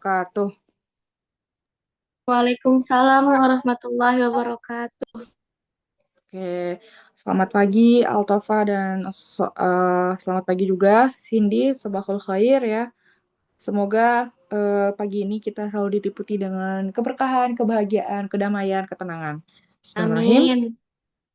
wabarakatuh. Waalaikumsalam warahmatullahi wabarakatuh. Oke, selamat pagi Altofa dan selamat pagi juga Cindy, Sabahul Khair ya. Semoga pagi ini kita selalu diliputi dengan keberkahan, kebahagiaan, kedamaian, ketenangan. Bismillahirrahmanirrahim. Amin.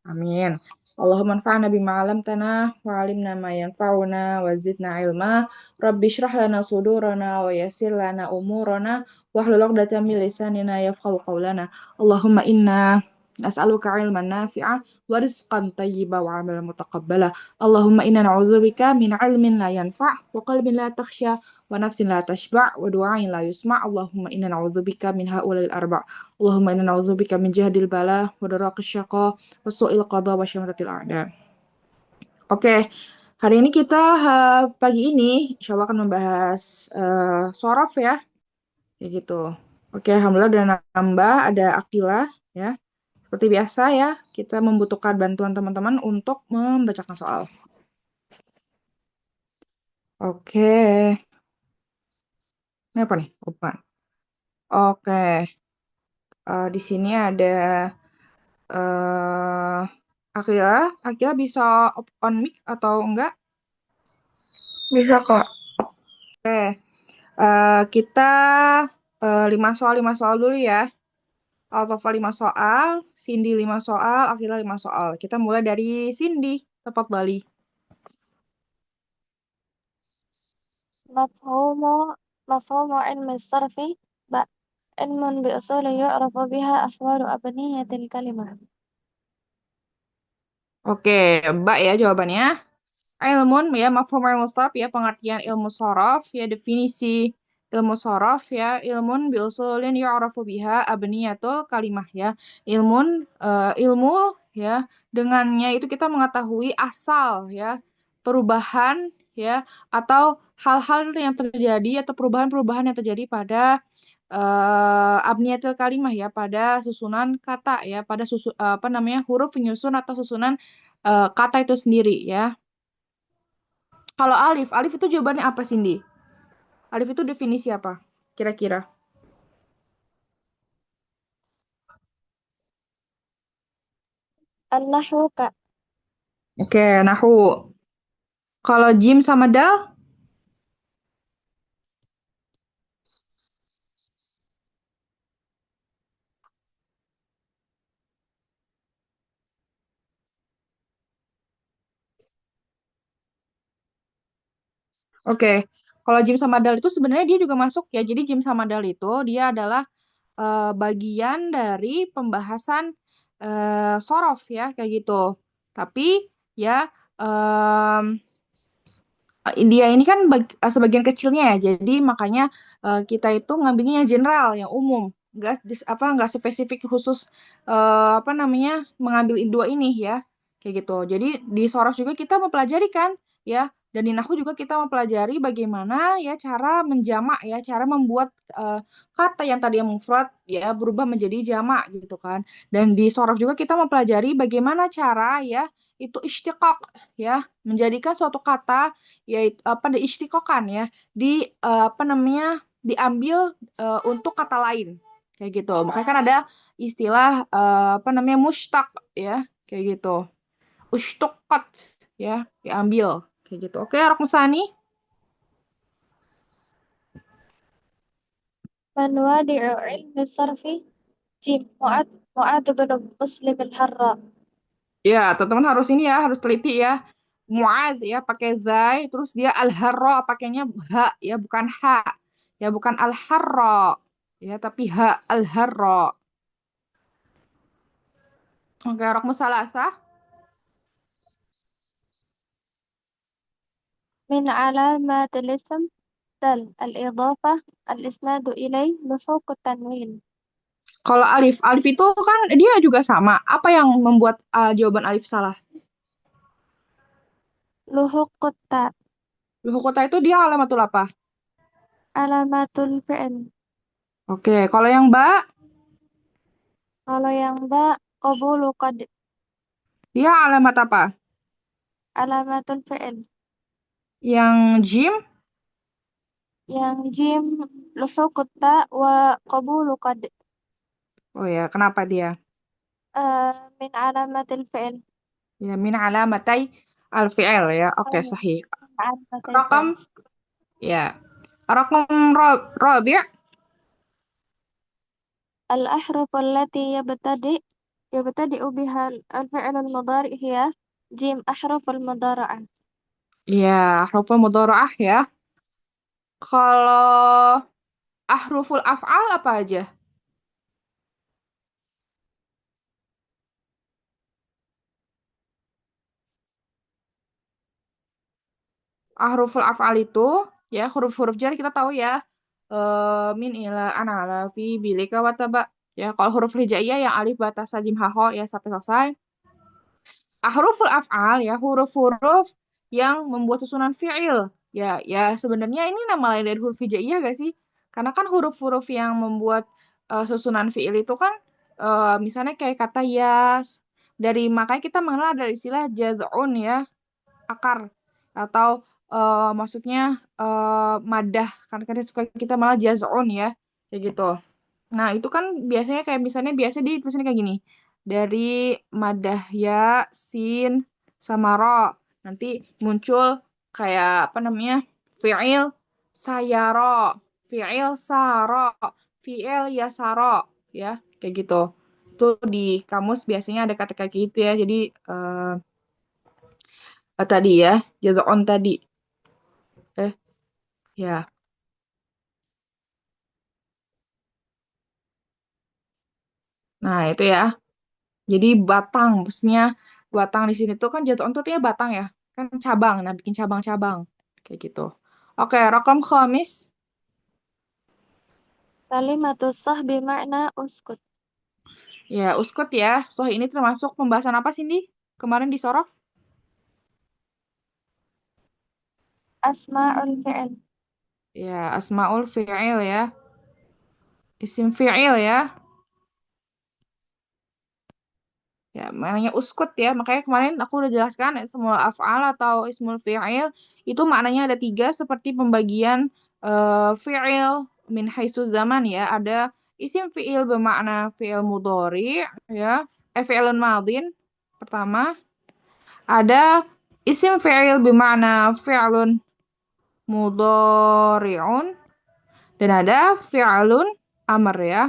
Amin. Allahumma anfa'na bima 'allamtana wa 'allimna ma yanfa'una wa zidna ilma. Rabbi shrah lana sudurana wa yassir lana umurana wahlul 'uqdatam min lisanina yafqahu qawlana. Allahumma inna nas'aluka 'ilman nafi'a wa rizqan thayyiban wa 'amalan mutaqabbala. Allahumma inna na'udzubika min 'ilmin la yanfa' wa qalbin la takhsha wa nafsin la tashba' wa du'ain la yusma'. Allahumma inna na'udzubika min ha'ula'il arba'. Allahumma inna na'udzubika min jahdil bala wa daraqis syaqa Wasu'il qadha wa syamatatil a'da. Oke, hari ini kita pagi ini insya Allah akan membahas sorof ya, kayak gitu. Oke, alhamdulillah udah nambah, ada Akilah ya. Seperti biasa ya, kita membutuhkan bantuan teman-teman untuk membacakan soal. Oke, ini apa nih? Bukan. Oke, di sini ada eh Akilah. Akilah bisa on mic atau enggak? Bisa kok. Kita 5 soal dulu ya. Altofa 5 soal, Cindy 5 soal, Akila 5 soal. Kita mulai dari Cindy, tepat Bali. مفهوم مفهوم علم الصرف علم بأصول يعرف بها أحوال أبنية الكلمة. Oke, Mbak ya jawabannya. Ilmun ya, mafhum ilmu sorof ya, pengertian ilmu sorof ya, definisi ilmu sorof ya, ilmun biusulin yu'rafu biha abniyatul kalimah ya. Ilmu ya, dengannya itu kita mengetahui asal ya, perubahan ya, atau hal-hal yang terjadi atau perubahan-perubahan yang terjadi pada abniyatil kalimah ya, pada susunan kata ya, pada apa namanya, huruf penyusun atau susunan kata itu sendiri ya. Kalau Alif, Alif itu jawabannya apa, Cindy? Alif itu definisi apa? Kira-kira. النحو Oke, nahu. Kalau Jim sama Dal, oke. Kalau Jim sama Dal itu sebenarnya dia juga masuk ya. Jadi Jim sama Dal itu dia adalah bagian dari pembahasan sorof ya, kayak gitu. Tapi ya dia ini kan sebagian kecilnya ya, jadi makanya kita itu ngambilnya yang general, yang umum, nggak spesifik khusus apa namanya mengambil dua ini ya, kayak gitu. Jadi di Soros juga kita mempelajari kan ya, dan di Nahu juga kita mempelajari bagaimana ya cara menjamak ya, cara membuat kata yang tadinya mufrad ya berubah menjadi jamak gitu kan. Dan di Soros juga kita mempelajari bagaimana cara ya itu istiqaq ya, menjadikan suatu kata yaitu apa diistiqokan ya di apa namanya diambil untuk kata lain kayak gitu. Makanya kan ada istilah apa namanya mustaq ya, kayak gitu. Ushtuqat ya, diambil kayak gitu. Oke, Rokmusani. من وادع علم الصرف جيم معاذ بن مسلم الحراء. Ya, teman-teman harus ini ya, harus teliti ya. Muaz ya pakai zai, terus dia al-harra pakainya ha ya, bukan ha. Ya, bukan al-harra ya, tapi ha al-harra. Oke, Rokmusalasah. من علامات الاسم الإضافة الإسناد إليه لحوق التنوين. Kalau Alif, Alif itu kan dia juga sama. Apa yang membuat jawaban Alif salah? لحوق التاء Luhu kota itu dia alamatul apa? علامات الفعل. Oke, kalau yang Ba, Kalau yang ba qabulu qad dia alamat apa? alamatul fi'il. Yang Jim, Yang jim luhuqut ta wa qabulu qad Oh ya, kenapa dia? min alamatil fi'il. Ya, min alamatai al-fi'il ya. Oke, sahih. Min alamatil Rakam fi'il. ya. Rakam rabi'. الأحرف التي يبتدئ بها الفعل المضارع هي جيم أحرف المضارعة. Ya, huruful mudhara'ah ya. Kalau ahruful af'al apa aja? Ahruful af'al itu ya huruf-huruf jar kita tahu ya. Min ila ana ala fi bilika wataba. Ya, kalau huruf hijaiyah yang alif ba ta sa jim ha ho ya sampai selesai. Ahruful af'al ya huruf-huruf yang membuat susunan fi'il. Ya, ya sebenarnya ini nama lain dari huruf hijaiyah gak sih? Karena kan huruf-huruf yang membuat susunan fi'il itu kan misalnya kayak kata yas. Dari makanya kita mengenal ada istilah jaz'un ya, akar atau maksudnya madah kan kadang suka kita malah jaz'un ya kayak gitu. Nah, itu kan biasanya kayak misalnya biasa di tulisannya kayak gini. Dari madah ya, sin, sama ro. Nanti muncul kayak apa namanya? Fi'il sayaro, fi'il saro, fi'il yasaro, ya, kayak gitu. Itu di kamus biasanya ada kata kayak gitu ya. Jadi tadi ya, on tadi. Eh, ya. Nah, itu ya. Jadi batang, maksudnya batang di sini tuh kan jatuh on tuh artinya batang ya, kan cabang, nah bikin cabang-cabang kayak gitu. Oke, rokam khamis, Kalimatus sah bermakna uskut. ya uskut ya. Soh ini termasuk pembahasan apa Cindy? Kemarin di Sorof? Asma'ul fi'il. Ya, asmaul fi'il ya, isim fi'il ya. Ya, maknanya uskut ya. Makanya kemarin aku udah jelaskan semua af'al atau ismul fi'il itu maknanya ada tiga seperti pembagian fi'il min haitsu zaman ya. Ada isim fi'il bermakna fi'il mudhari ya. Fi'ilun madin pertama. Ada isim fi'il bermakna fi'ilun mudhari'un dan ada fi'ilun amr ya.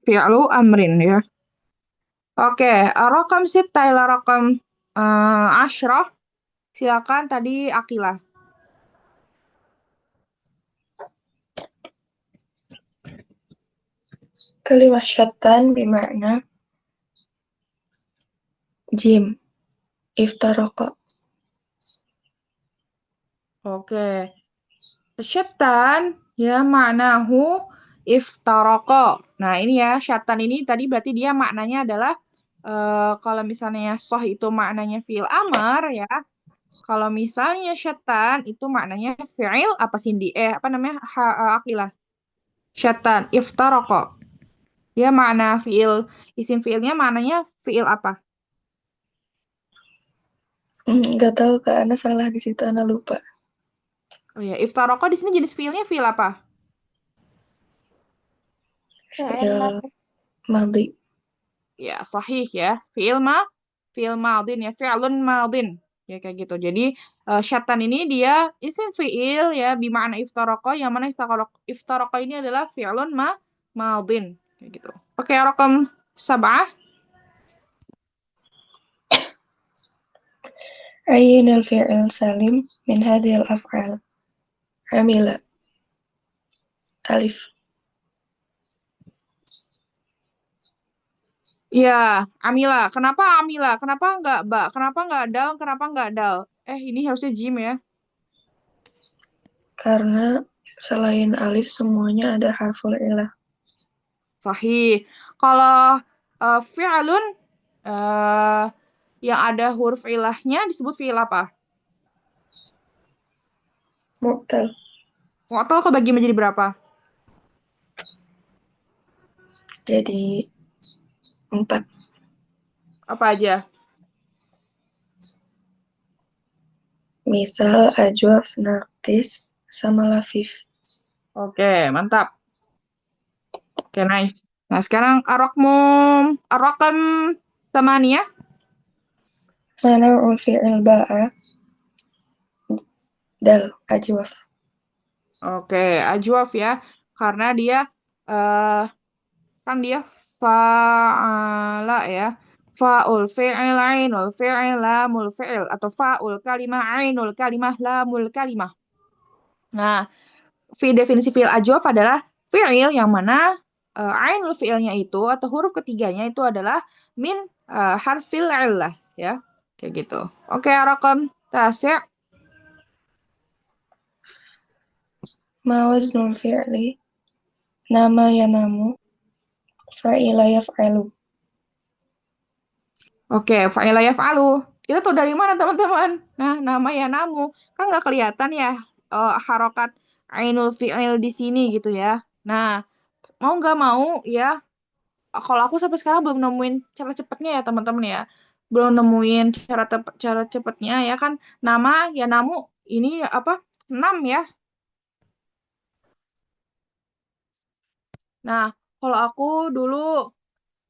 Fi'lu amrin ya. Oke, rokam sita ila rokam asyrah. Silakan tadi Akila. Kalimah syattan bermakna jim, iftaraka. Oke. Syaitan ya maknahu iftaroko. Nah, ini ya syaitan ini tadi berarti dia maknanya adalah kalau misalnya soh itu maknanya fi'il amar ya. Kalau misalnya syaitan itu maknanya fi'il apa Cindy? Apa namanya? Akilah. Syaitan iftaroko. Dia makna fi'il isim fi'ilnya maknanya fi'il apa? Nggak tahu Kak, Ana salah di situ, Ana lupa. Oh ya, iftaroko di sini jenis fi'ilnya fi'il apa? Fi'il Fi'il madhi. madhi. Ya, sahih ya. Fi'il madin ya, fi'lun madin. Ya kayak gitu. Jadi syaitan ini dia isim fi'il ya bima'na iftaraka yang mana iftaraka ini adalah fi'lun madin kayak gitu. Oke, raqam sab'ah. Ayin al-fi'il salim min hadhihi al-af'al. Amila. Alif. Ya, Amila. Kenapa Amila? Kenapa enggak Ba? Kenapa enggak Dal? Kenapa enggak Dal? Ini harusnya Jim ya. Karena selain alif semuanya ada harful ilah. Sahih. Kalau fi'lun eh, yang ada huruf ilahnya disebut fi'il apa? Mu'tal. Wortel kebagi menjadi berapa? Jadi 4. Apa aja? Misal ajwaf, narkis, sama lafif. Oke, mantap. Oke, nice. Nah, sekarang arokam samania. Mana fi'il ba'a, dal, ajwaf. Oke, ajwaf ya. Karena dia eh kan dia fa'ala ya. Fa'ul fi'il ainul fi'il lamul fi'il atau fa'ul kalimah ainul kalimah lamul kalimah. Nah, definisi fi'il ajwaf adalah fi'il yang mana ainul fi'ilnya itu atau huruf ketiganya itu adalah min harfil illah ya. Kayak gitu. Oke, rakam tasya. Ma waznul fi'li, nama yanamu, fa'ila yaf'alu. Oke, fa'ila yaf'alu. Kita tahu dari mana, teman-teman? Nah, nama ya namu. Kan nggak kelihatan ya harokat ainul fi'il di sini gitu ya. Nah, mau nggak mau ya, kalau aku sampai sekarang belum nemuin cara cepatnya ya, teman-teman ya. Belum nemuin cara cepatnya ya kan. Nama ya namu ini apa? 6 ya. Nah, kalau aku dulu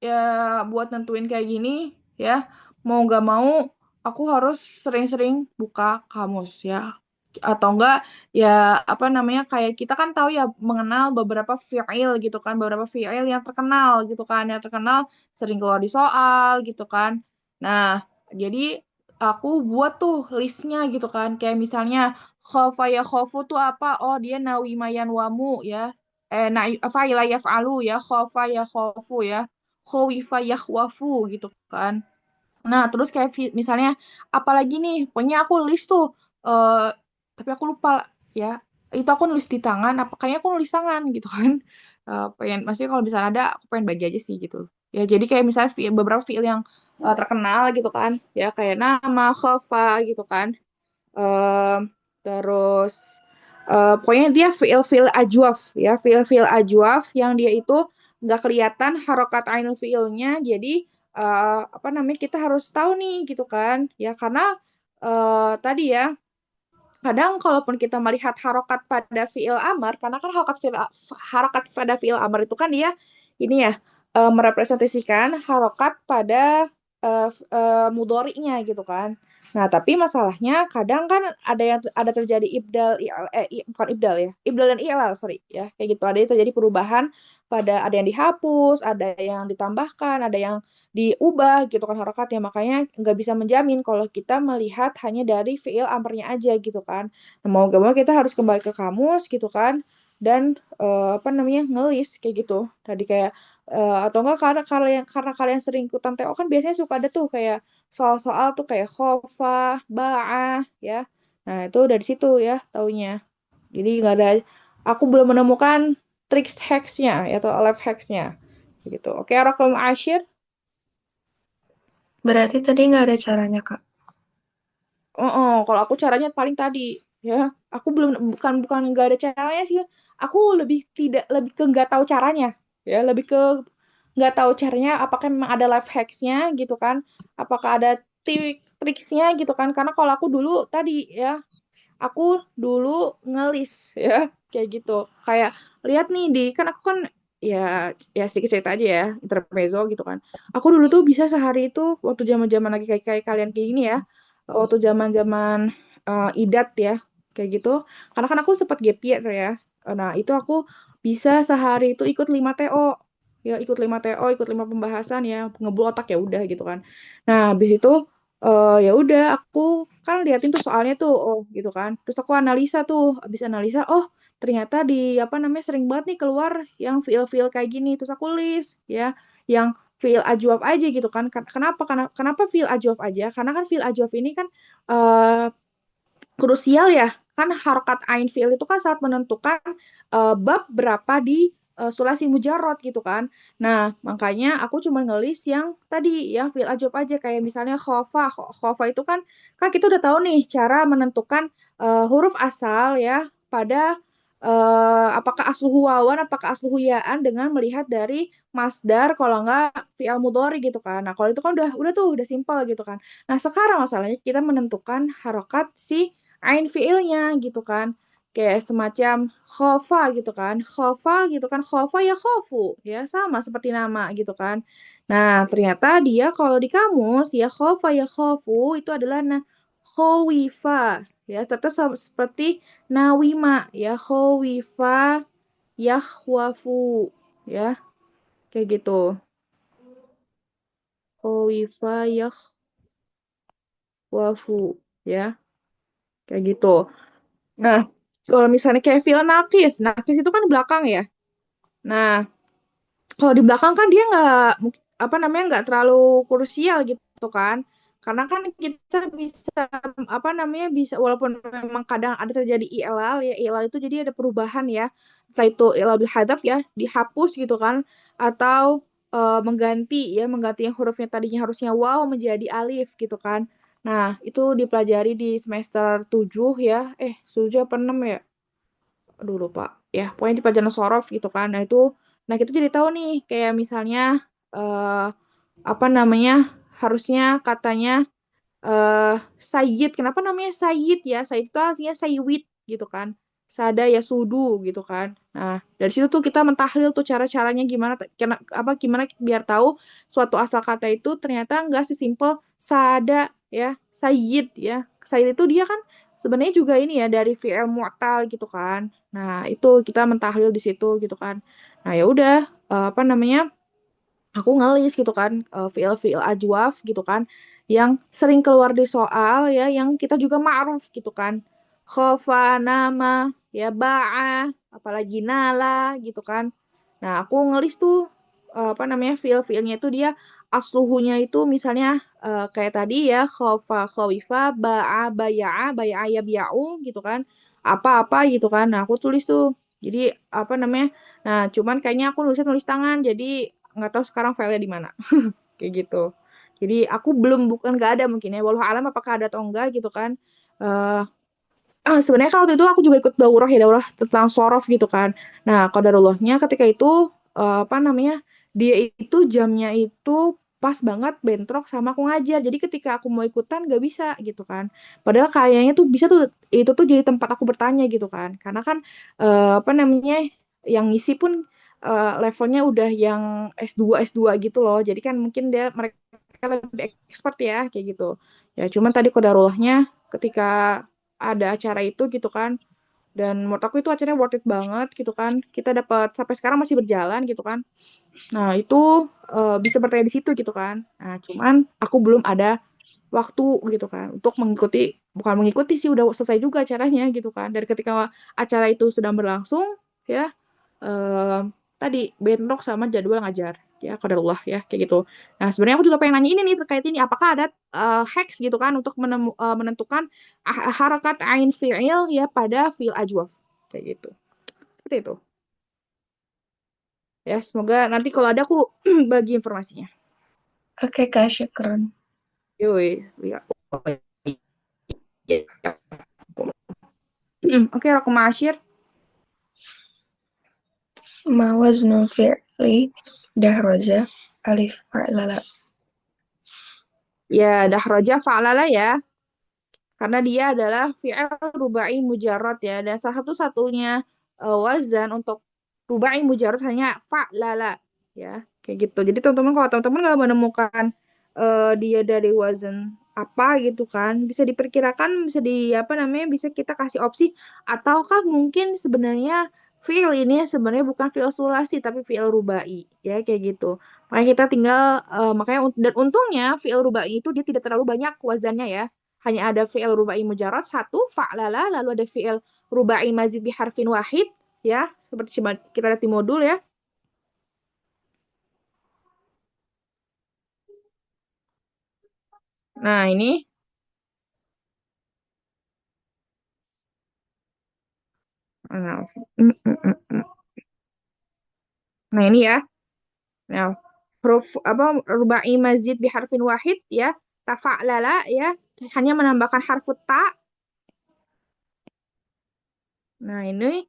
ya buat nentuin kayak gini ya, mau nggak mau aku harus sering-sering buka kamus ya, atau enggak ya apa namanya, kayak kita kan tahu ya mengenal beberapa fiil gitu kan, beberapa fiil yang terkenal gitu kan, yang terkenal sering keluar di soal gitu kan. Nah, jadi aku buat tuh listnya gitu kan, kayak misalnya khofa ya khofu tuh apa, oh dia nawimayan wamu ya, fa'ila yaf'alu ya, khofa ya khofu ya, khowifa yakhwafu gitu kan. Nah, terus kayak misalnya apalagi nih, pokoknya aku list tuh eh tapi aku lupa ya. Itu aku nulis di tangan, apa kayaknya aku nulis tangan gitu kan. Pengen maksudnya kalau misalnya ada aku pengen bagi aja sih gitu. Ya, jadi kayak misalnya beberapa fiil yang terkenal gitu kan. Ya kayak nama, khofa gitu kan. Em, terus pokoknya dia fiil-fiil ajwaf ya, fiil-fiil ajwaf yang dia itu nggak kelihatan harokat ainul fiilnya, jadi apa namanya, kita harus tahu nih gitu kan ya, karena tadi ya, kadang kalaupun kita melihat harokat pada fiil amar, karena kan harokat pada fiil amar itu kan dia ini ya, merepresentasikan harokat pada mudhari'nya gitu kan. Nah, tapi masalahnya kadang kan ada terjadi ibdal, bukan ibdal ya, ibdal dan i'lal, sorry ya, kayak gitu. Ada yang terjadi perubahan pada, ada yang dihapus, ada yang ditambahkan, ada yang diubah gitu kan harokatnya. Makanya nggak bisa menjamin kalau kita melihat hanya dari fiil amarnya aja gitu kan. Nah, mau gak mau kita harus kembali ke kamus gitu kan, dan apa namanya, ngelis kayak gitu. Tadi kayak atau enggak, karena kalian sering ikutan TO kan biasanya suka ada tuh kayak soal-soal tuh kayak khofa, ba'ah ya. Nah, itu dari situ ya taunya. Jadi nggak ada, aku belum menemukan tricks hacksnya atau life hacksnya gitu. Oke, Rokom Ashir. Berarti tadi nggak ada caranya, Kak. Kalau aku caranya paling tadi ya. Aku belum, bukan bukan nggak ada caranya sih. Aku lebih ke nggak tahu caranya ya. Lebih ke nggak tahu caranya. Apakah memang ada life hacksnya gitu kan? Apakah ada triksnya gitu kan? Karena kalau aku dulu tadi ya, aku dulu ngelis ya kayak gitu. Kayak lihat nih di, kan aku kan ya, ya sedikit cerita aja ya, intermezzo gitu kan. Aku dulu tuh bisa sehari itu waktu zaman-zaman lagi kayak kalian kayak gini ya, waktu zaman-zaman idat ya kayak gitu. Karena kan aku sempat gap year ya. Nah, itu aku bisa sehari itu ikut 5 TO. Ya, ikut 5 TO, ikut 5 pembahasan ya, ngebul otak ya udah gitu kan. Nah, habis itu ya udah aku kan liatin tuh soalnya tuh, oh gitu kan. Terus aku analisa tuh, habis analisa, oh ternyata di apa namanya sering banget nih keluar yang feel-feel kayak gini. Terus aku list ya, yang feel ajwaf aja gitu kan. Kenapa feel ajwaf aja? Karena kan feel ajwaf ini kan eh, krusial ya. Kan harokat ain fiil itu kan saat menentukan bab berapa di sulasi mujarrad gitu kan. Nah, makanya aku cuma ngelis yang tadi, yang fiil ajwab aja, kayak misalnya khofa. Khofa itu kan kita udah tahu nih cara menentukan huruf asal ya pada apakah asluhu wawan, apakah asluhu yaan dengan melihat dari masdar, kalau enggak fi'il mudhari gitu kan. Nah, kalau itu kan udah tuh udah simpel gitu kan. Nah, sekarang masalahnya kita menentukan harokat si ain fi'ilnya gitu kan. Kayak semacam khofa gitu kan. Khofa gitu kan. Khofa ya khofu. Ya sama seperti nama gitu kan. Nah, ternyata dia kalau di kamus ya khofa ya khofu itu adalah khowifa. Ya, serta seperti nawima ya khowifa yahwafu ya kayak gitu. Khowifa yahwafu ya kayak gitu. Nah, kalau misalnya kayak fi'il nakis, nakis itu kan belakang ya. Nah, kalau di belakang kan dia nggak apa namanya nggak terlalu krusial gitu kan, karena kan kita bisa apa namanya bisa walaupun memang kadang ada terjadi ilal ya, ilal itu jadi ada perubahan ya, entah itu ilal bil hadaf ya dihapus gitu kan, atau mengganti ya mengganti yang hurufnya tadinya harusnya waw menjadi alif gitu kan. Nah itu dipelajari di semester 7 ya, 7 apa 6 ya, aduh lupa ya, pokoknya di pelajaran sorof gitu kan. Nah itu, nah kita jadi tahu nih kayak misalnya eh apa namanya harusnya katanya Sayyid, kenapa namanya Sayyid ya, Sayyid itu aslinya Sayyid gitu kan, Sada ya Sudu gitu kan. Nah dari situ tuh kita mentahlil tuh cara-caranya gimana, gimana biar tahu suatu asal kata itu ternyata nggak sesimpel Sada ya Sayyid ya. Sayyid itu dia kan sebenarnya juga ini ya dari fi'il mu'tal gitu kan. Nah itu kita mentahlil di situ gitu kan. Nah ya udah, apa namanya aku ngelis gitu kan, fiil-fiil ajwaf gitu kan yang sering keluar di soal ya, yang kita juga ma'ruf gitu kan, khofa nama ya, ba'a apalagi nala gitu kan. Nah aku ngelis tuh apa namanya fiil-fiilnya itu dia asluhunya itu misalnya kayak tadi ya khofa khowifa, ba'a baya'a, baya'a ya bia'u gitu kan, apa-apa gitu kan. Nah aku tulis tuh, jadi apa namanya, nah cuman kayaknya aku nulisnya tulis tangan, jadi nggak tahu sekarang filenya di mana kayak gitu. Jadi aku belum, bukan nggak ada mungkin ya, walau alam apakah ada atau enggak gitu kan. Eh sebenarnya kalau waktu itu aku juga ikut daurah ya, daurah tentang sorof gitu kan. Nah qadarullahnya ketika itu apa namanya, dia itu jamnya itu pas banget bentrok sama aku ngajar, jadi ketika aku mau ikutan gak bisa gitu kan, padahal kayaknya tuh bisa tuh itu tuh jadi tempat aku bertanya gitu kan, karena kan apa namanya yang ngisi pun levelnya udah yang S2 gitu loh, jadi kan mungkin mereka lebih expert ya kayak gitu ya. Cuman tadi kodarullahnya ketika ada acara itu gitu kan, dan menurut aku itu acaranya worth it banget gitu kan, kita dapat sampai sekarang masih berjalan gitu kan. Nah itu bisa bertanya di situ gitu kan. Nah cuman aku belum ada waktu gitu kan untuk mengikuti, bukan mengikuti sih, udah selesai juga acaranya gitu kan. Dari ketika acara itu sedang berlangsung ya, eh, tadi bentrok sama jadwal ngajar ya, qadarullah ya kayak gitu. Nah sebenarnya aku juga pengen nanya ini nih terkait ini, apakah ada hacks gitu kan untuk menentukan harakat ain fi'il ya pada fi'il ajwaf kayak gitu, seperti itu ya. Semoga nanti kalau ada aku bagi informasinya. Oke, Kak, syukron. Yoi ya. Oke, Rokum Ashir. Ma waznu fi'li dahroja alif fa'lala. Ya dahroja fa'lala ya, karena dia adalah fi'il rubai mujarrad ya, dan salah satu-satunya wazan untuk rubai mujarrad hanya fa'lala ya kayak gitu. Jadi teman-teman kalau teman-teman nggak menemukan dia dari wazan apa gitu kan, bisa diperkirakan, bisa di apa namanya, bisa kita kasih opsi, ataukah mungkin sebenarnya fi'il ini sebenarnya bukan fi'il sulasi tapi fi'il rubai ya kayak gitu. Makanya kita tinggal makanya dan untungnya fi'il rubai itu dia tidak terlalu banyak wazannya ya, hanya ada fi'il rubai mujarrad satu fa'lala, lalu ada fi'il rubai mazid biharfin wahid ya, seperti coba kita lihat di modul ya. Nah ini, nah, mm, mm, mm, mm. Nah, ini ya, nah huruf apa rubai mazid biharfin wahid ya, tafa'lala ya, hanya menambahkan harfu ta. Nah ini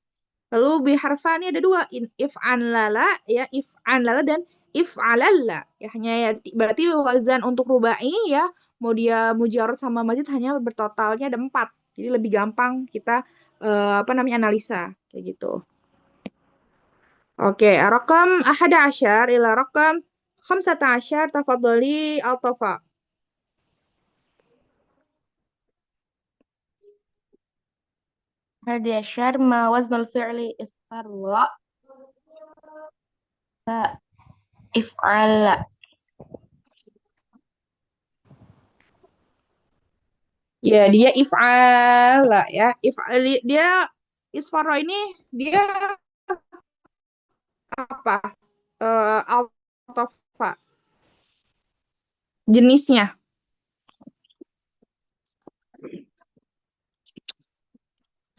Lalu biharfani ada dua, if'anlala ya, if'anlala dan if'alalla. Ya hanya ya, berarti wazan untuk rubai ya, mau dia mujarrad sama mazid hanya bertotalnya ada 4. Jadi lebih gampang kita apa namanya analisa kayak gitu. Oke, rakam 11 ila rakam 15 tafadhali Altafa. 11 ما وزن الفعل استر افعل. Ya, dia if'ala ya. If'ali dia isfara ini dia apa? Altafa jenisnya.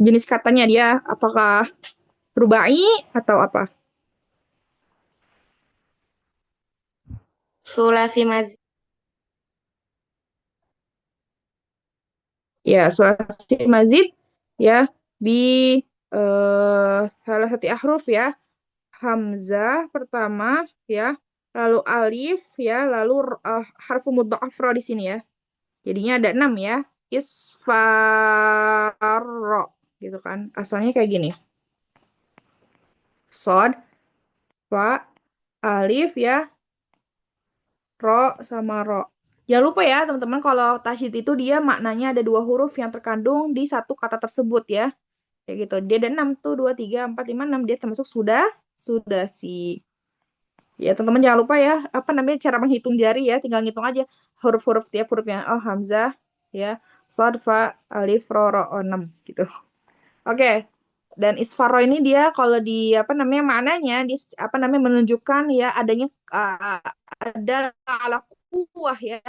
Jenis katanya dia apakah rubai atau apa? ثلاثي مزيد. Ya, sulasi mazid ya bi salah satu ahruf ya. Hamzah pertama ya, lalu alif ya, lalu harfu mudha'af ra di sini ya. Jadinya ada 6 ya. Isfarro gitu kan. Asalnya kayak gini. Sod, fa, alif ya, ro sama ro. Jangan lupa ya teman-teman kalau tasydid itu dia maknanya ada 2 huruf yang terkandung di satu kata tersebut ya. Kayak gitu. Dia ada 6 tuh, 2, 3, 4, 5, 6. Dia termasuk sudah si. Ya, teman-teman jangan lupa ya, apa namanya cara menghitung jari ya, tinggal ngitung aja huruf-huruf tiap hurufnya. Oh, hamzah ya, shad, fa, alif, ro, ro, 6 gitu. Oke. Dan isfaro ini dia kalau di apa namanya maknanya di apa namanya menunjukkan ya adanya ada ala kuwah ya,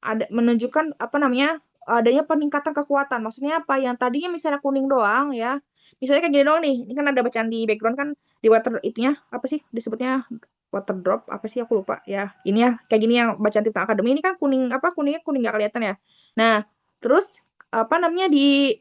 ada menunjukkan apa namanya adanya peningkatan kekuatan. Maksudnya apa? Yang tadinya misalnya kuning doang ya. Misalnya kayak gini doang nih. Ini kan ada bacaan di background kan di water itunya apa sih disebutnya water drop apa sih aku lupa ya. Ini ya kayak gini yang bacaan Tirta Akademi ini kan kuning apa kuningnya kuning nggak kelihatan ya. Nah, terus apa namanya di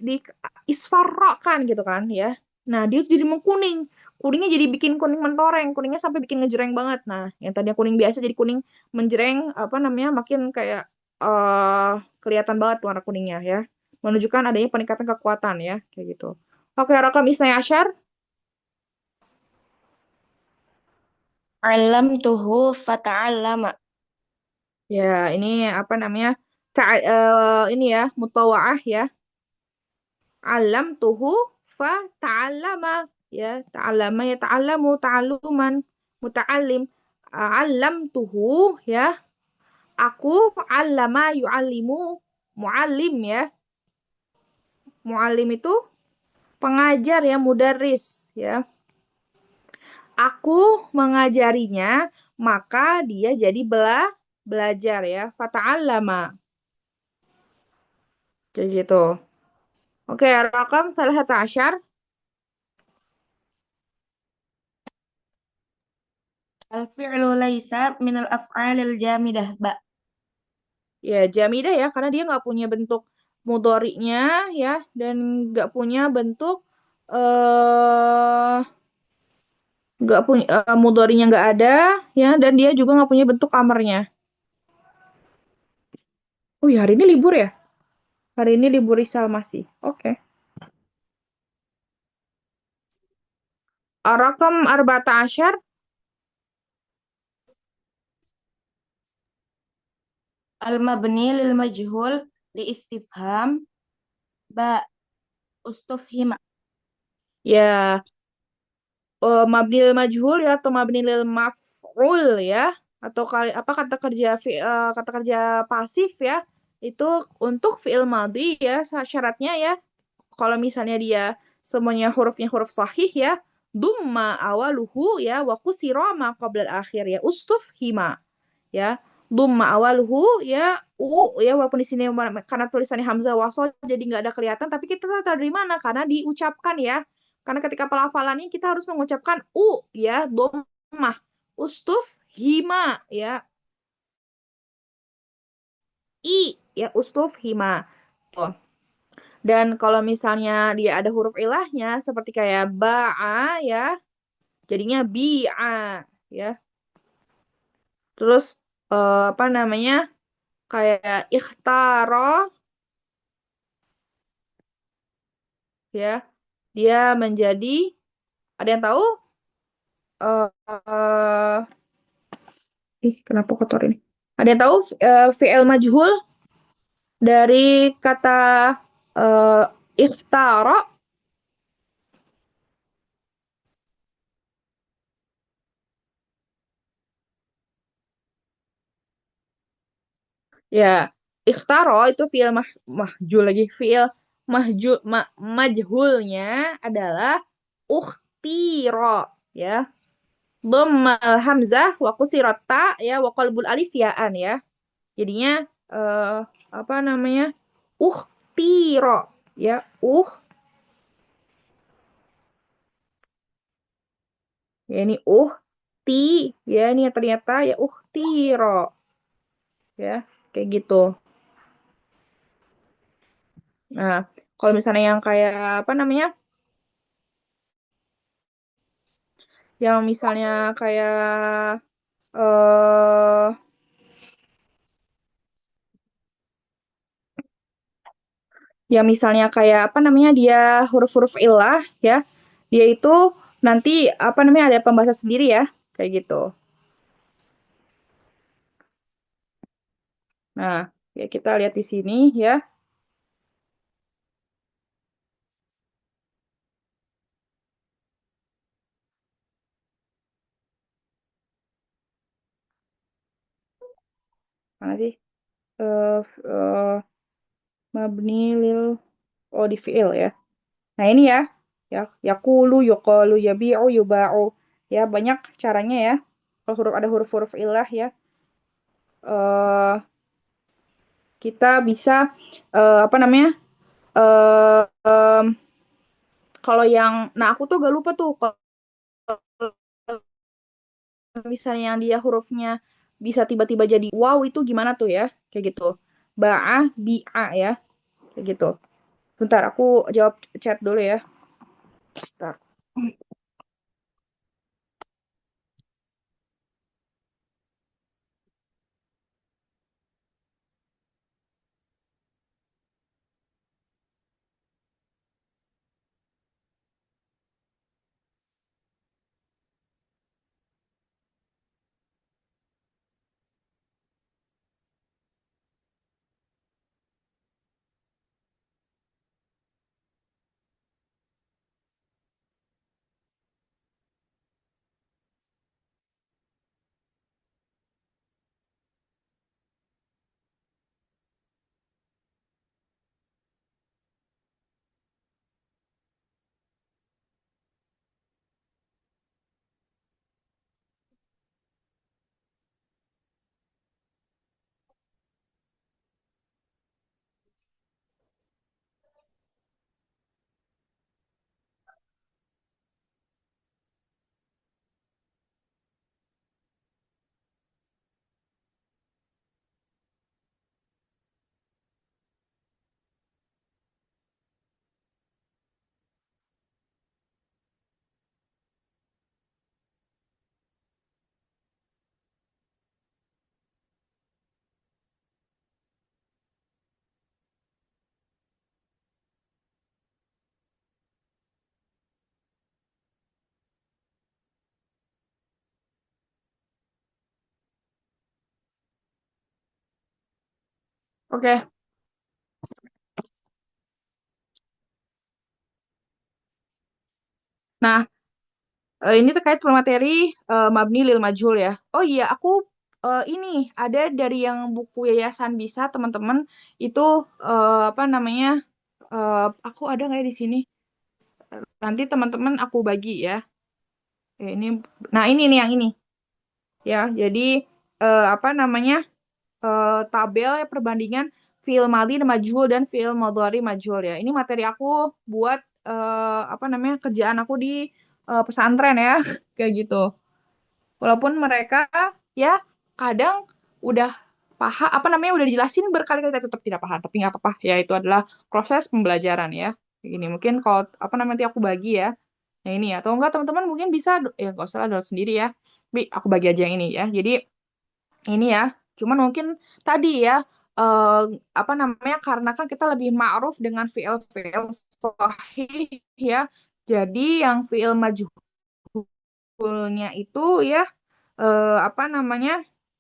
isfarrokan gitu kan ya. Nah, dia tuh jadi mengkuning. Kuningnya jadi bikin kuning mentoreng, kuningnya sampai bikin ngejreng banget. Nah, yang tadinya kuning biasa jadi kuning menjreng apa namanya makin kayak eh kelihatan banget warna kuningnya ya. Menunjukkan adanya peningkatan kekuatan ya, kayak gitu. Oke, rakam isnai asyar. علمته فتعلم. Ya, ini apa namanya? Ini ya, mutawaah ya. Alam tuhu fa ta'allama ya. Ta'allama ya ta'allamu ta'alluman muta'allim. Alam tuhu ya. Aku allama yu'allimu muallim ya. Muallim itu pengajar ya, mudaris ya. Aku mengajarinya, maka dia jadi belajar ya. Fata'allama. Kayak gitu. Oke, rakam salah satu asyar. الفعل ليس من الأفعال الجامدة Ya, jamidah ya, karena dia nggak punya bentuk mudhari'nya ya, dan nggak punya bentuk nggak punya mudhari'nya nggak ada ya, dan dia juga nggak punya bentuk amarnya. Oh ya, hari ini libur ya? Hari ini libur Isal masih. Oke. Rakam arba'ata asyar. المبني للمجهول لاستفهام باء استفهم. Ya, mabnil majhul ya atau mabnil maf'ul ya atau kali apa kata kerja pasif ya itu untuk fi'il madhi ya syaratnya ya kalau misalnya dia semuanya hurufnya huruf sahih ya dumma awaluhu ya wa kusira ma qabla akhir ya ustuf hima ya dumma awaluhu ya ya walaupun di sini karena tulisannya hamzah wasol jadi nggak ada kelihatan tapi kita tahu dari mana karena diucapkan ya karena ketika pelafalannya kita harus mengucapkan ya dhammah ustuf hima ya ya ustuf hima tuh Dan kalau misalnya dia ada huruf ilahnya seperti kayak ba'a ya, jadinya bi'a ya. Terus apa namanya? Kayak ikhtaro ya. Dia menjadi, ada yang tahu? eh kenapa kotor ini? Ada yang tahu fi'il majhul dari kata eh ikhtaro? Ya, ikhtaro itu fi'il mahjul lagi. Fi'il majhulnya adalah ukhtiro ya. Dhammal hamzah wa qusirat ta ya wa qalbul alif ya'an ya. Jadinya eh apa namanya? Ukhtiro ya. Ya ini ti ya ini ternyata ya ukhtiro ya. Kayak gitu. Nah, kalau misalnya yang kayak apa namanya? Yang misalnya kayak eh ya misalnya kayak apa namanya dia huruf-huruf ilah ya. Dia itu nanti apa namanya ada pembahasan sendiri ya, kayak gitu. Nah, ya kita lihat di sini ya. Mana sih? Eh eh, mabni lil oh di fiil ya. Nah, ini ya. Ya, yaqulu, yuqalu, yabi'u, yuba'u. Ya, banyak caranya ya. Kalau huruf ada huruf-huruf ilah ya. eh kita bisa apa namanya? eh kalau yang nah aku tuh gak lupa tuh kalau misalnya yang dia hurufnya bisa tiba-tiba jadi wow itu gimana tuh ya? Kayak gitu. Ba'ah, bi'a ya. Kayak gitu. Bentar, aku jawab chat dulu ya. Bentar. Oke. Nah, ini terkait materi mabni lil majhul ya. Oh iya, aku ini ada dari yang buku Yayasan Bisa teman-teman itu apa namanya? Aku ada nggak ya di sini? Nanti teman-teman aku bagi ya. Ini, nah ini nih yang ini ya. Jadi apa namanya? Tabel ya perbandingan fiil madhi majhul dan fiil mudhari majhul ya. Ini materi aku buat apa namanya? Kerjaan aku di pesantren ya, kayak gitu. Walaupun mereka ya kadang udah udah dijelasin berkali-kali tapi tetap tidak paham, tapi nggak apa-apa ya, itu adalah proses pembelajaran ya. Ini mungkin kalau nanti aku bagi ya. Nah ini ya, atau enggak teman-teman mungkin bisa ya nggak usah lah download sendiri ya. Tapi aku bagi aja yang ini ya. Jadi ini ya, cuman mungkin tadi ya eh, karena kan kita lebih ma'ruf dengan fi'il-fi'il sahih ya. Jadi yang fi'il majhulnya itu ya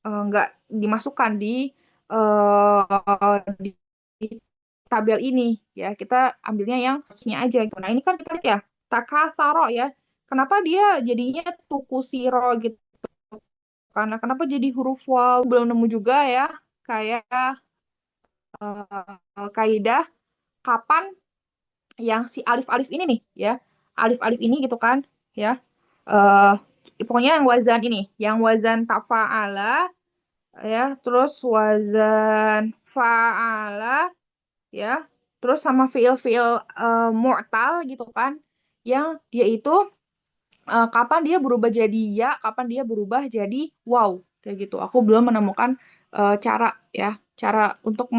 nggak dimasukkan di tabel ini ya, kita ambilnya yang posnya aja gitu. Nah ini kan kita lihat ya takasaro ya, kenapa dia jadinya tukusiro gitu, karena kenapa jadi huruf waw, belum nemu juga ya kayak kaidah kapan yang si alif-alif ini nih ya, alif-alif ini gitu kan ya, eh pokoknya yang wazan ini, yang wazan tafa'ala ya, terus wazan fa'ala ya, terus sama fiil-fiil mu'tal gitu kan, yang dia itu kapan dia berubah jadi ya, kapan dia berubah jadi wow, kayak gitu. Aku belum menemukan cara ya, cara untuk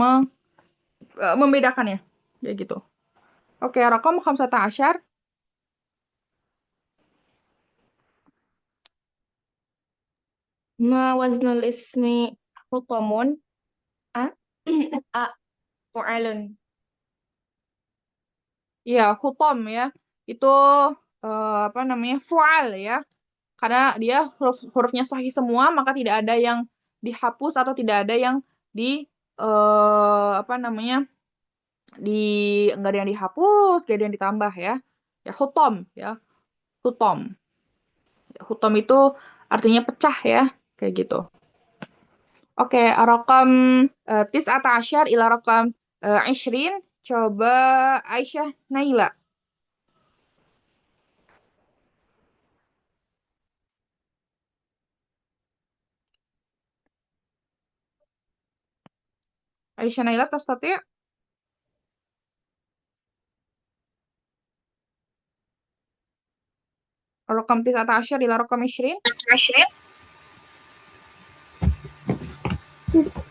membedakannya, kayak gitu. Oke, raqam khamsata asyar. Ma waznul ismi hutamun. A. A. Fu'alun. Ya, hutom ya. Itu fual ya. Karena dia hurufnya sahih semua, maka tidak ada yang dihapus atau tidak ada yang di eh, apa namanya? di nggak ada yang dihapus, nggak ada yang ditambah ya. Ya, hutom ya. Hutom. Hutom itu artinya pecah ya, kayak gitu. Oke, rakam tis'ata asyar ila rakam 20. Coba Aisyah Naila. Aisyah Naila tastati'. Rakam tis'ata asyar ila rakam 20.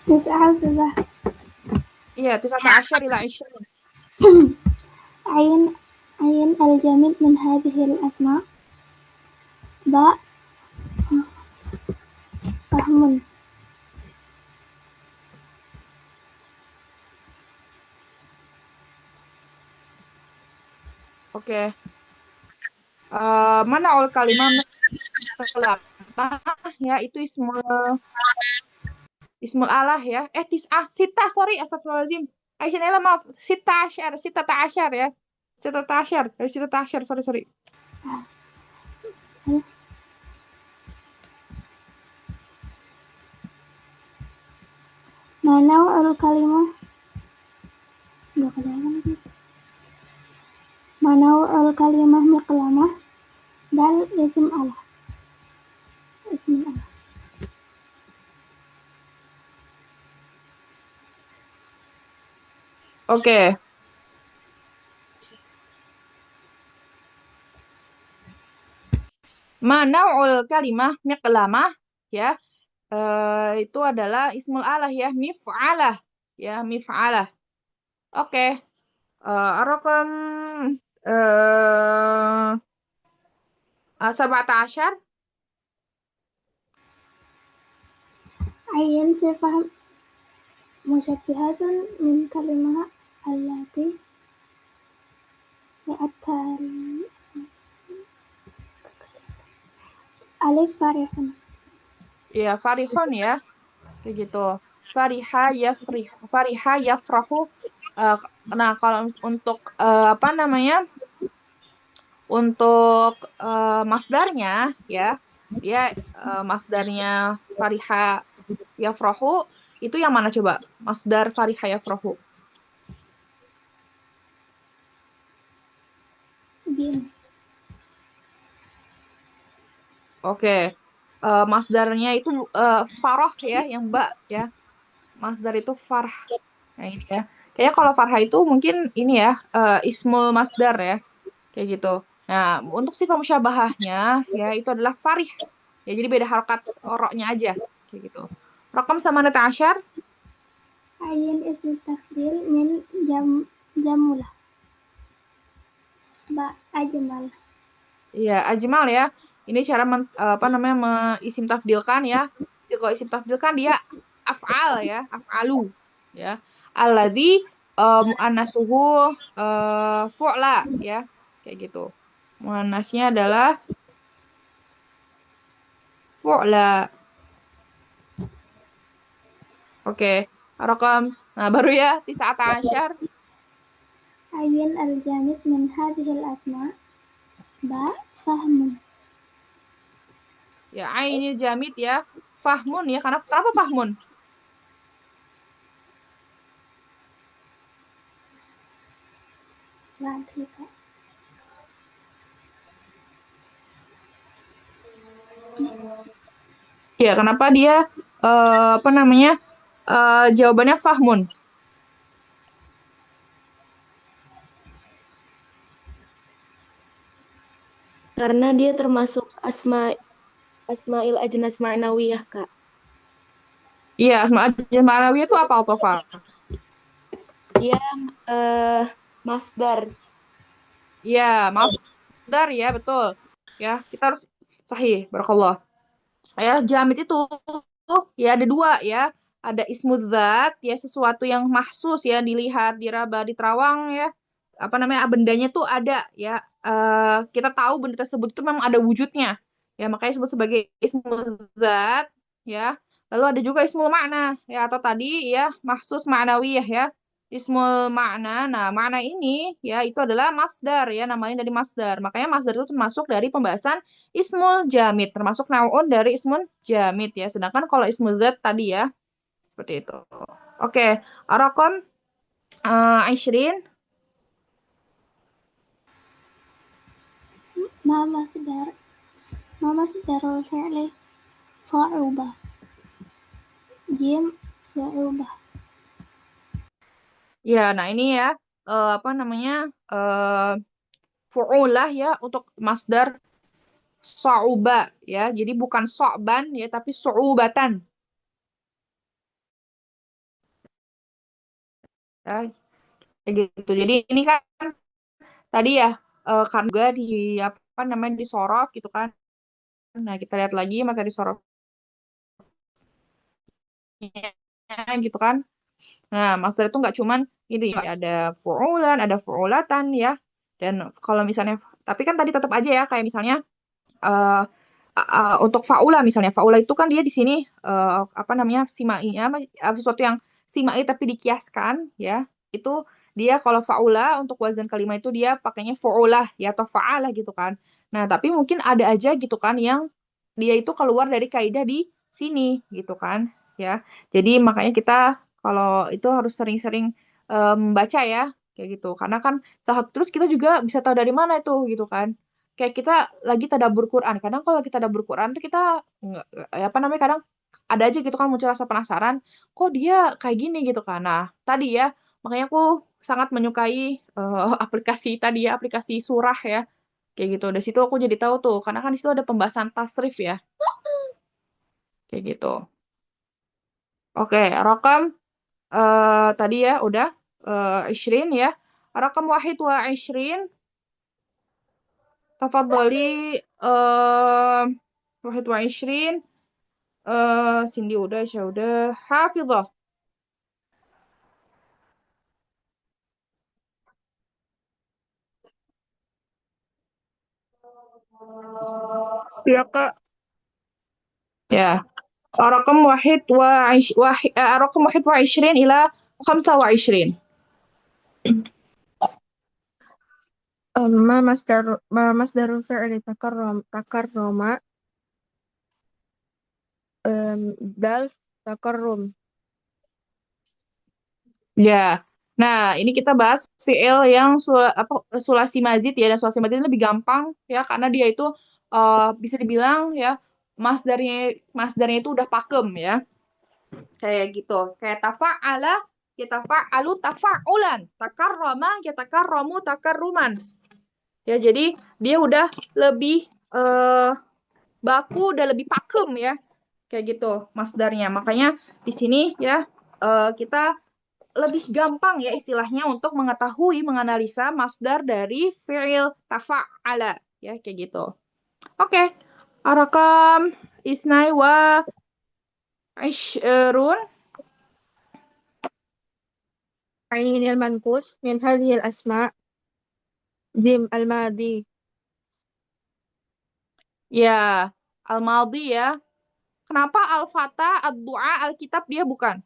تسعة سبعة Iya, tis'ata asyar ila 20. عين الجميل من هذه الأسماء باء فهم Oke. Mana ul kalimah ya, itu ismul alah ya. Sita, sorry, astagfirullahaladzim. Aisyah Naila, maaf. Sita ta'asyar ya. Sita ta'asyar, dari sita ta'asyar, sorry. ما نوع الكلمة nggak kedengaran lagi. ما نوع الكلمة مقلمة دال اسم الله اسم الله Oke. Mana'ul kalimah miqlamah ya. Itu adalah ismul alah ya, mif'alah ya, mif'alah. Oke. Rakam sab'ata asyar. عين صفة مشبهة من كلمة التي التالي ألف فرح Ya, farihun ya. Kayak gitu. Fariha yafrahu. Nah, kalau untuk untuk masdarnya ya, dia masdarnya fariha yafrahu itu yang mana coba? Masdar fariha yafrahu. جيم Oke. Masdarnya itu farah ya, yang mbak ya. Masdar itu farah. Nah, ini ya. Kayaknya kalau farha itu mungkin ini ya, ismul masdar ya. Kayak gitu. Nah, untuk sifat musyabahahnya ya itu adalah farih. Ya, jadi beda harokat oroknya aja. Kayak gitu. Rakam 18. عين اسم التفضيل من جملة باء أجمل. Ya, ajmal ya. Ini cara isim tafdilkan ya. Kalau isim tafdilkan dia af'al ya, af'alu ya. Alladzi muannasuhu fu'la ya. Kayak gitu. Muannasnya adalah fu'la. Oke. Rakam. Nah, baru ya 19. عين الجامد من هذه الأسماء باء فهم. Ya, ainil jamid ya. Fahmun ya. Kenapa fahmun? لا أدري Kak. Ya, kenapa dia jawabannya fahmun? Karena dia termasuk Asmail Ajnas Ma'nawiyah, Kak. Iya, Ma'nawiyah itu apa, Altofa? Dia masdar. Iya, masdar ya, betul. Ya, kita harus sahih, barakallah. Ya, jamid itu ya ada dua ya. Ada ismudzat ya, sesuatu yang mahsus ya, dilihat, diraba, diterawang ya. Bendanya tuh ada ya. Kita tahu benda tersebut itu memang ada wujudnya. Ya, makanya disebut sebagai ismudzat ya. Lalu ada juga ismul makna ya, atau tadi ya mahsus ma'nawiyah ya. Ismul makna. Nah, makna ini ya itu adalah masdar ya, namanya dari masdar. Makanya masdar itu termasuk dari pembahasan ismul jamid, termasuk naun dari ismul jamid ya. Sedangkan kalau ismul zat tadi ya seperti itu. Oke, Arakom 20. ما مصدر الفعل صعوبة جيم صعوبة. Ya, nah ini ya fu'ulah ya untuk masdar sa'uba ya. Jadi bukan so'ban ya, tapi su'ubatan. Ya, kayak gitu. Jadi ini kan tadi ya kan juga di sorof gitu kan. Nah, kita lihat lagi materi sorofnya gitu kan. Nah, master itu nggak cuman ini ya, ada fu'ulan, ada fu'ulatan ya. Dan kalau misalnya, tapi kan tadi tetap aja ya, kayak misalnya eh, untuk faula misalnya, faula itu kan dia di sini simai ya, sesuatu yang simai tapi dikiaskan ya. Itu dia kalau faula untuk wazan kalimat itu dia pakainya fu'ulah ya atau fa'alah gitu kan. Nah, tapi mungkin ada aja gitu kan yang dia itu keluar dari kaidah di sini gitu kan ya. Jadi makanya kita kalau itu harus sering-sering membaca ya kayak gitu. Karena kan terus kita juga bisa tahu dari mana itu gitu kan. Kayak kita lagi tadabbur Quran. Kadang kalau kita tadabbur Quran tuh kita kadang ada aja gitu kan muncul rasa penasaran, kok dia kayak gini gitu kan. Nah, tadi ya makanya aku sangat menyukai aplikasi tadi ya, aplikasi surah ya. Kayak gitu. Dari situ aku jadi tahu tuh, karena kan di situ ada pembahasan tasrif ya. Kayak gitu. Oke, rakam tadi ya udah 20 ya. Rakam wahid wa 20. Tafadhali wahid wa 20. Cindy udah, Aisyah udah. Hafidhah. Ya, Kak. Ya. Rakam rakam wahid wa 20 ila 25. ما مصدر الفعل تكرم دال تكرم. Ya. Nah, ini kita bahas fi'il yang sulasi mazid ya, dan sulasi mazid ini lebih gampang ya karena dia itu bisa dibilang ya masdarnya itu udah pakem ya. Kayak gitu. Kayak tafa'ala, yatafa'alu tafa'ulan, takarrama, yatakarramu takarruman. Ya, jadi dia udah lebih baku, udah lebih pakem ya. Kayak gitu masdarnya. Makanya di sini ya kita lebih gampang ya istilahnya untuk mengetahui, menganalisa masdar dari fi'il tafa'ala ya kayak gitu. Oke. Arakam isnai wa ishrun. عين المنقوص من هذه الأسماء جيم الماضي Ya, al-madhi ya. Kenapa al-fata, ad-du'a, al-kitab dia bukan?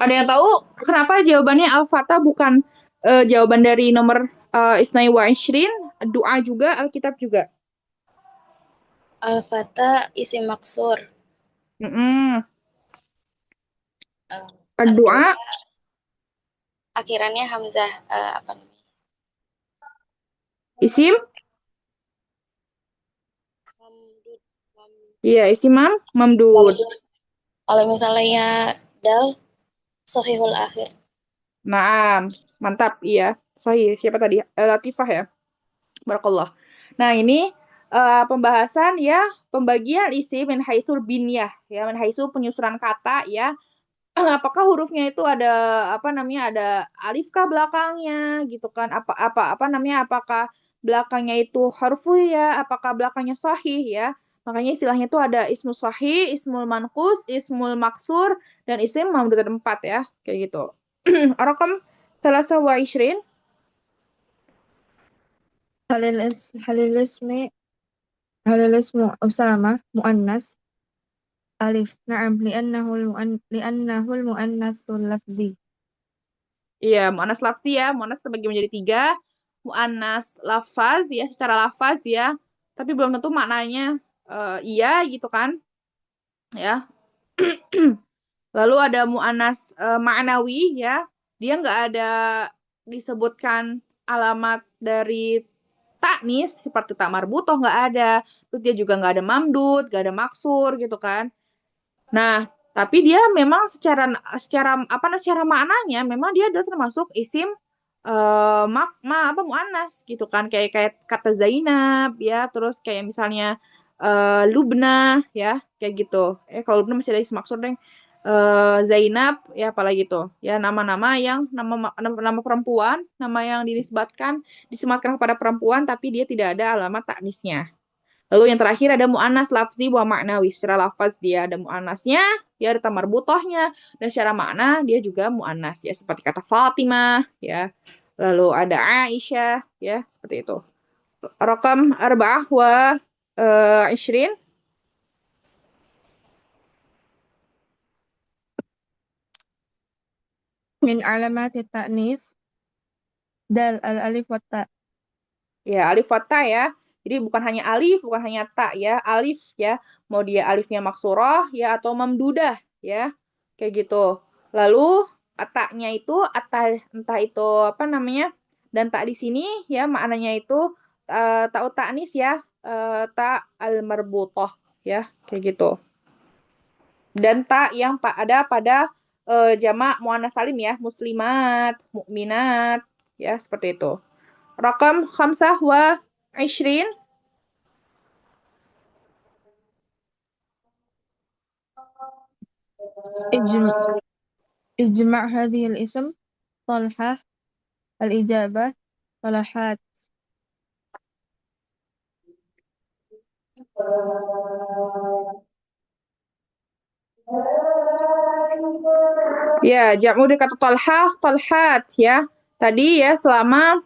Ada yang tahu kenapa jawabannya al-fata bukan jawaban dari nomor isnai wa ishrin, doa juga, alkitab juga? Al-Fata isim maksur. Mm-mm. Doa Doa akhirannya hamzah apa namanya? isim? Mamdud. Iya, isim mamdud. Kalau misalnya dal sohihul akhir. Nah, mantap, iya. Sahih, siapa tadi? Latifah ya. Barakallah. Nah, ini pembahasan ya, pembagian isim min haitsul binyah ya, min haitsu penyusunan kata ya. Apakah hurufnya itu ada apa namanya ada alif kah belakangnya gitu kan apa namanya apakah belakangnya itu harfu ya apakah belakangnya sahih ya makanya istilahnya itu ada ismul sahih ismul manqus ismul maksur dan isim mamdud ada 4 ya kayak gitu. Rakam 23. هل الاسم هل الاسم أسامة مؤنث ألف نعم لأنه المؤنث اللفظي Iya, muannas lafzi ya. Muannas terbagi menjadi 3. Muannas lafaz ya, secara lafaz ya. Tapi belum tentu maknanya iya gitu kan. Ya. Lalu ada muannas ma'nawi ya. Dia nggak ada disebutkan alamat dari taknis seperti tak marbutoh nggak ada. Terus dia juga nggak ada mamdud, nggak ada maksur gitu kan. Nah, tapi dia memang secara secara apa secara maknanya memang dia adalah termasuk isim apa muannas gitu kan kayak kayak kata Zainab ya terus kayak misalnya Lubna ya kayak gitu kalau Lubna masih ada isim maksud deh. Zainab ya apalagi tuh ya nama-nama yang nama perempuan nama yang disematkan kepada perempuan tapi dia tidak ada alamat taknisnya. Lalu yang terakhir ada mu'annas lafzi wa maknawi. Secara lafaz dia ada mu'annasnya, dia ada tamar butohnya, dan secara makna dia juga mu'annas ya seperti kata Fatimah ya. Lalu ada Aisyah ya seperti itu. Rakam arba'ah wa ishrin. من علامات التأنيث دال الألف والتاء Ya, alif wa ta ya. Jadi bukan hanya alif, bukan hanya ta ya. Alif ya. Mau dia alifnya maksurah ya atau mamdudah ya. Kayak gitu. Lalu taknya itu entah itu apa namanya? Dan tak di sini ya maknanya itu ta'ut ta'nis ya. Ta al-marbutoh ya. Kayak gitu. Dan tak yang ada pada jamak muannas salim ya. Muslimat, mukminat ya seperti itu. Rakam 25. اجمع هذه الاسم طلحة الإجابة طلحات Ya, jamu dari kata tolhat ya. Tadi ya selama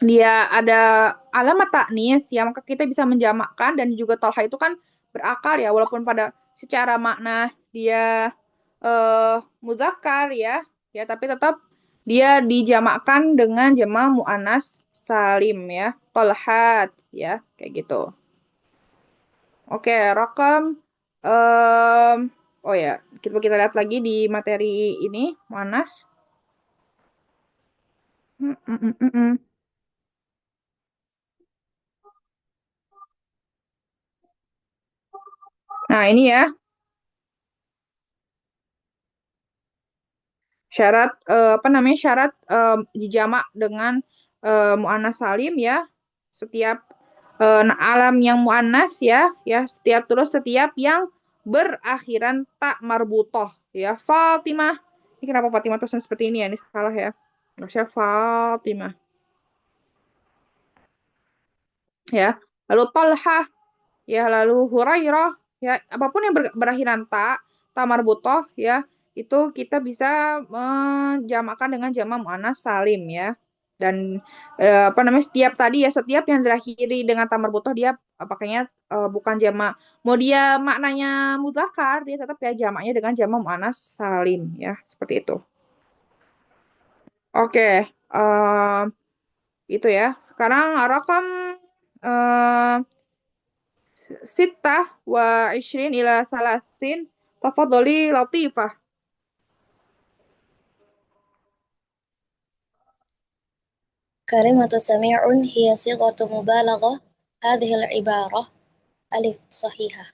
dia ada alamat taknis ya maka kita bisa menjamakkan dan juga tolha itu kan berakar ya walaupun pada secara makna dia muzakkar ya tapi tetap dia dijamakkan dengan jamak muannas salim ya. Tolhat ya kayak gitu. Oke, rakam oh ya, kita lihat lagi di materi ini, Monas. Nah, ini ya syarat apa namanya syarat dijamak dengan muannas salim ya. Setiap alam yang muannas setiap yang berakhiran tak marbutoh ya. Fatimah. Ini kenapa Fatimah tulisan seperti ini ya? Ini salah ya. Harusnya Fatimah ya. Lalu Talhah ya, lalu Hurairah ya, apapun yang berakhiran ta marbutoh ya, itu kita bisa menjamakkan dengan jamak muannas salim ya. Dan apa namanya setiap yang terakhiri dengan ta marbutoh dia pakainya bukan jamak. Mau dia maknanya mudzakkar, dia tetap ya jamaknya dengan jamak muannas salim ya, seperti itu. Oke, eh, itu ya. Sekarang rakam eh, Sittah wa ishrin ila salasin. Tafadholi Latifah. Kalimatu sami'un hiya sighatu mubalaghah. Hadhihi al-ibarah alif sahihah.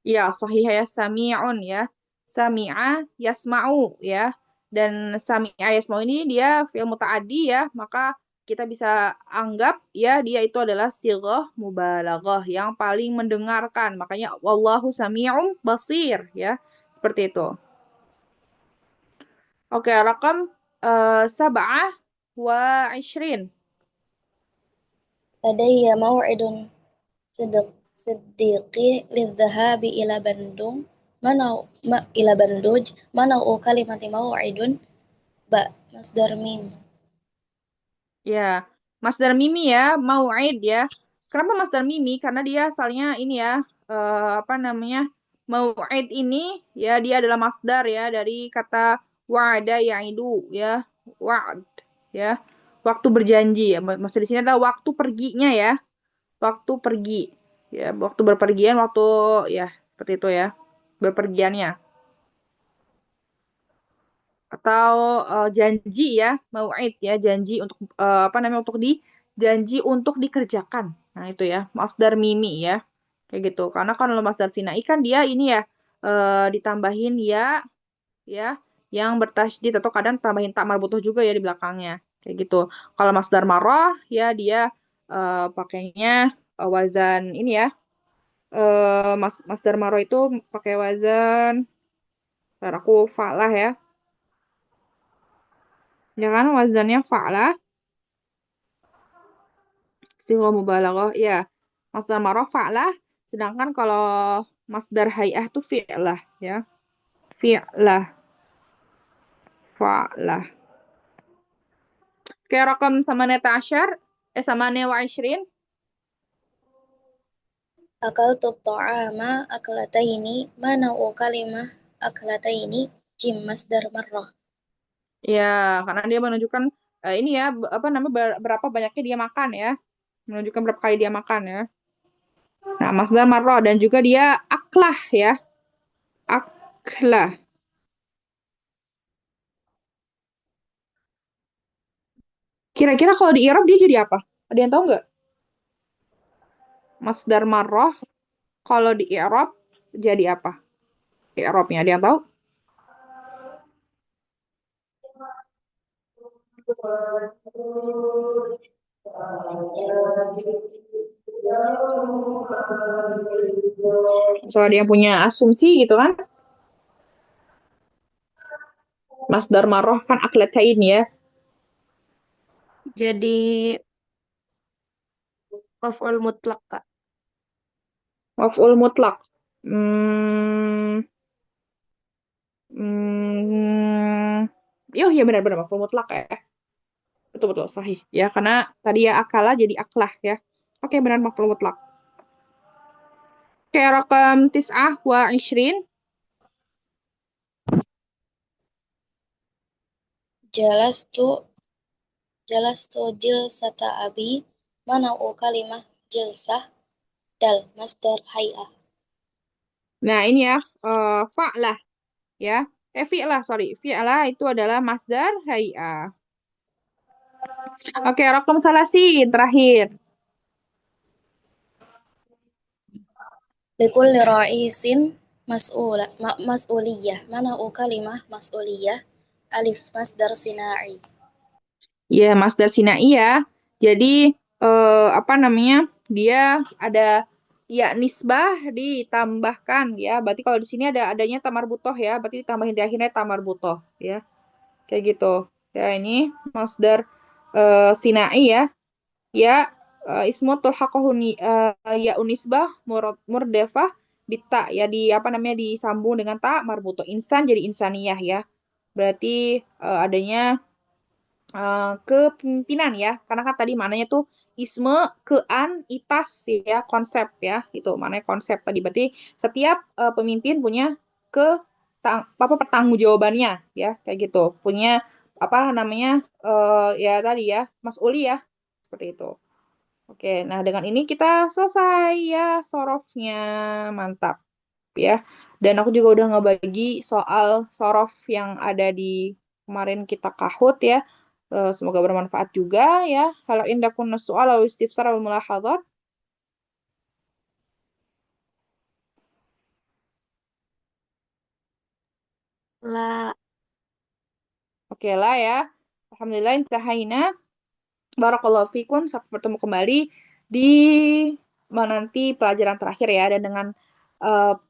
Ya, sahih ya, sami'un ya. Sami'a yasma'u ya. Dan sami'a yasma'u ini dia fi'il muta'addi ya, maka kita bisa anggap ya dia itu adalah sighah mubalaghah yang paling mendengarkan. Makanya wallahu sami'un basir ya. Seperti itu. Oke, rakam sab'ah wa ishrin. Ladayya maw'idun صديقي للذهاب إلى بندung إلى بندوج منع كلمة موعد مصدر ميم. Ya, Masdar Mimi ya, mau'id ya. Kenapa Masdar Mimi? Karena dia asalnya ini ya, apa namanya, mau'id ini ya dia adalah masdar ya dari kata wa'ada ya'idu ya, wa'ad ya, waktu berjanji ya. Maksud di sini adalah waktu perginya ya, waktu pergi ya, waktu berpergian, waktu ya seperti itu ya, berpergiannya. Atau janji ya, mau'id ya, janji untuk apa namanya janji untuk dikerjakan. Nah, itu ya, masdar mimi ya. Kayak gitu. Karena kalau masdar sinai kan dia ini ya ditambahin ya yang bertasydid atau kadang tambahin tak marbutoh juga ya di belakangnya. Kayak gitu. Kalau masdar marah ya dia pakainya wazan ini ya. Masdar marah itu pakai wazan, ntar aku falah ya. Ya kan wazannya fa'lah, sighah mubalaghah. Ya, masdar marah fa'lah, sedangkan kalau masdar hay'ah tuh fi'lah ya. Fi'lah, fa'lah. Kayak rakam samaniyata asyar, samaniya wa ishrin. Akaltu ta'ama aklataini mana'u kalimah aklataini jim masdar marrah. Ya, karena dia menunjukkan ini ya, apa namanya, berapa banyaknya dia makan ya. Menunjukkan berapa kali dia makan ya. Nah, masdar marrah dan juga dia aklah ya. Aklah. Kira-kira kalau di Arab dia jadi apa? Ada yang tahu nggak? Masdar marrah kalau di Arab jadi apa? Arabnya ada yang tahu? Soal ada yang punya asumsi gitu kan? Masdar marrah kan aklatayn ya. Jadi maf'ul mutlak, Kak. Maf'ul mutlak. Hmm, hmm, ya benar-benar maf'ul mutlak ya. Betul-betul sahih ya karena tadi ya akala jadi aklah ya. Oke, benar maf'ul mutlak. Kayak rakam tis'ah wa ishrin. Jalastu jalastu jilsata abi mana'u kalimah jilsah dal masdar hay'ah. Nah, ini ya fa'lah ya. Fi'lah, sorry. Fi'lah itu adalah masdar hay'ah. Oke, rakam salasin terakhir. Likulli ra'isin mas'uliyah. Mana kalimah mas'uliyah? Alif masdar sina'i. Ya, masdar sinai ya. Jadi apa namanya? Dia ada ya nisbah ditambahkan ya. Berarti kalau di sini adanya tamar butoh ya. Berarti ditambahin di akhirnya tamar butoh ya. Kayak gitu. Ya, ini masdar sinai ya. Ya ismu tulhaqahu ya unisbah murdefah bita ya di apa namanya disambung dengan ta marbutoh insan jadi insaniyah ya. Berarti adanya kepemimpinan ya. Karena kan tadi maknanya tuh isme, kean, itas ya, konsep ya. Itu maknanya konsep tadi. Berarti setiap pemimpin punya ke apa pertanggungjawabannya ya, kayak gitu. Punya apa namanya ya tadi ya, mas'uli ya. Seperti itu. Oke, nah dengan ini kita selesai ya sorofnya. Mantap ya. Dan aku juga udah ngebagi soal sorof yang ada di kemarin kita kahut ya. Semoga bermanfaat juga ya. Kalau indakun soal atau istifsar atau mulahadzah. La. Oke lah ya. Alhamdulillah intahaina. Barakallahu fikum. Sampai bertemu kembali di nanti pelajaran terakhir ya. Dan dengan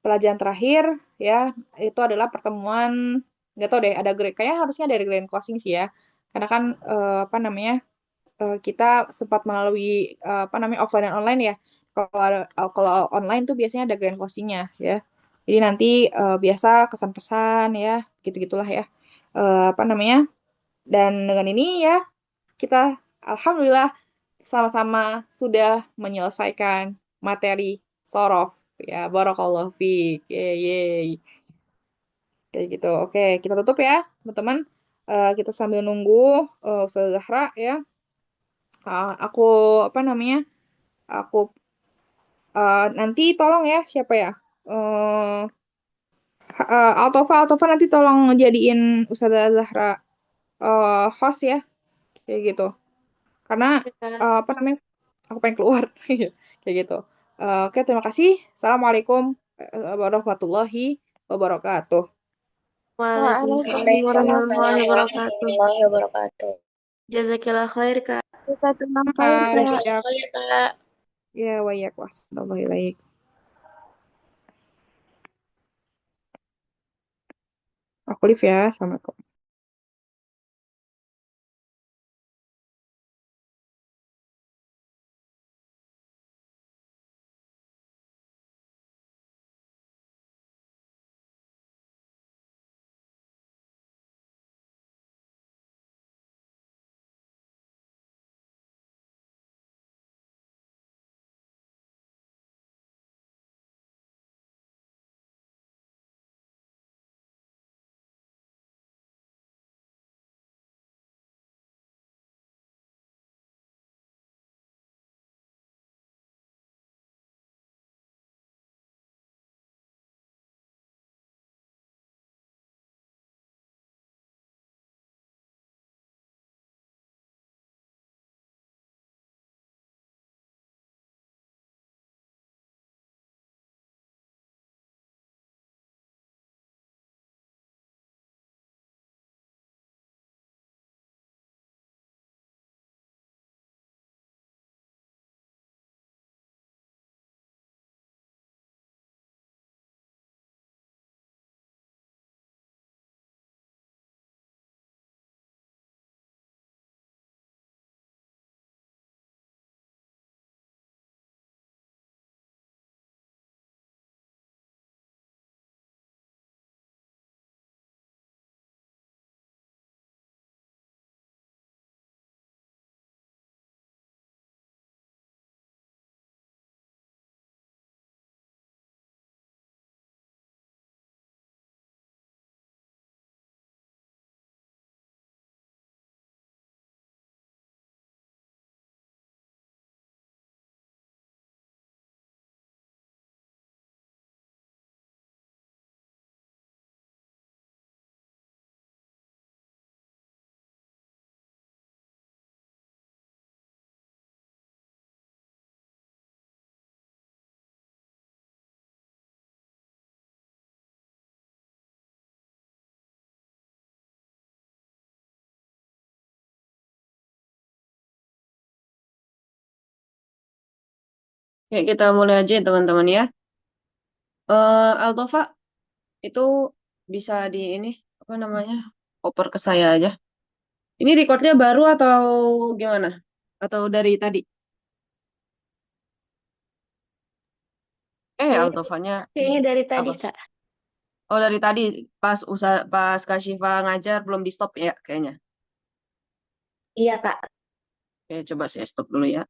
pelajaran terakhir ya itu adalah pertemuan nggak tahu deh ada grade kayaknya harusnya dari grand closing sih ya. Karena kan apa namanya kita sempat melalui apa namanya offline dan online ya. Kalau online tuh biasanya ada grand closing-nya ya. Jadi nanti biasa kesan-pesan ya, gitu-gitulah ya. Apa namanya? Dan dengan ini ya kita alhamdulillah sama-sama sudah menyelesaikan materi sorof ya. Barakallahu fiik. Yeay. Kayak gitu. Oke, kita tutup ya, teman-teman. Kita sambil nunggu Ustazah Zahra ya. Aku apa namanya? Aku nanti tolong ya siapa ya? Eh Altofa nanti tolong jadiin Ustazah Zahra host ya, kayak gitu. Karena apa namanya? Aku pengen keluar, kayak gitu. Oke, terima kasih. Assalamualaikum warahmatullahi wabarakatuh. Waalaikumsalam Waalaikumsalam warahmatullahi wabarakatuh. warahmatullahi wabarakatuh. Jazakillah khair, Kak. Jazakallah khair, Hai, Kak. Jazakallah khair, Kak. ya, wayak wassalamualaikum. Aku live ya. Assalamualaikum. Oke, kita mulai aja ya teman-teman ya. Altofa itu bisa di ini apa namanya? Oper ke saya aja. Ini recordnya baru atau gimana? Atau dari tadi? Altofanya Kayaknya dari tadi, apa? Kak. Oh, dari tadi pas Kak Syifa ngajar belum di stop ya kayaknya. Iya, Kak. Oke, coba saya stop dulu ya.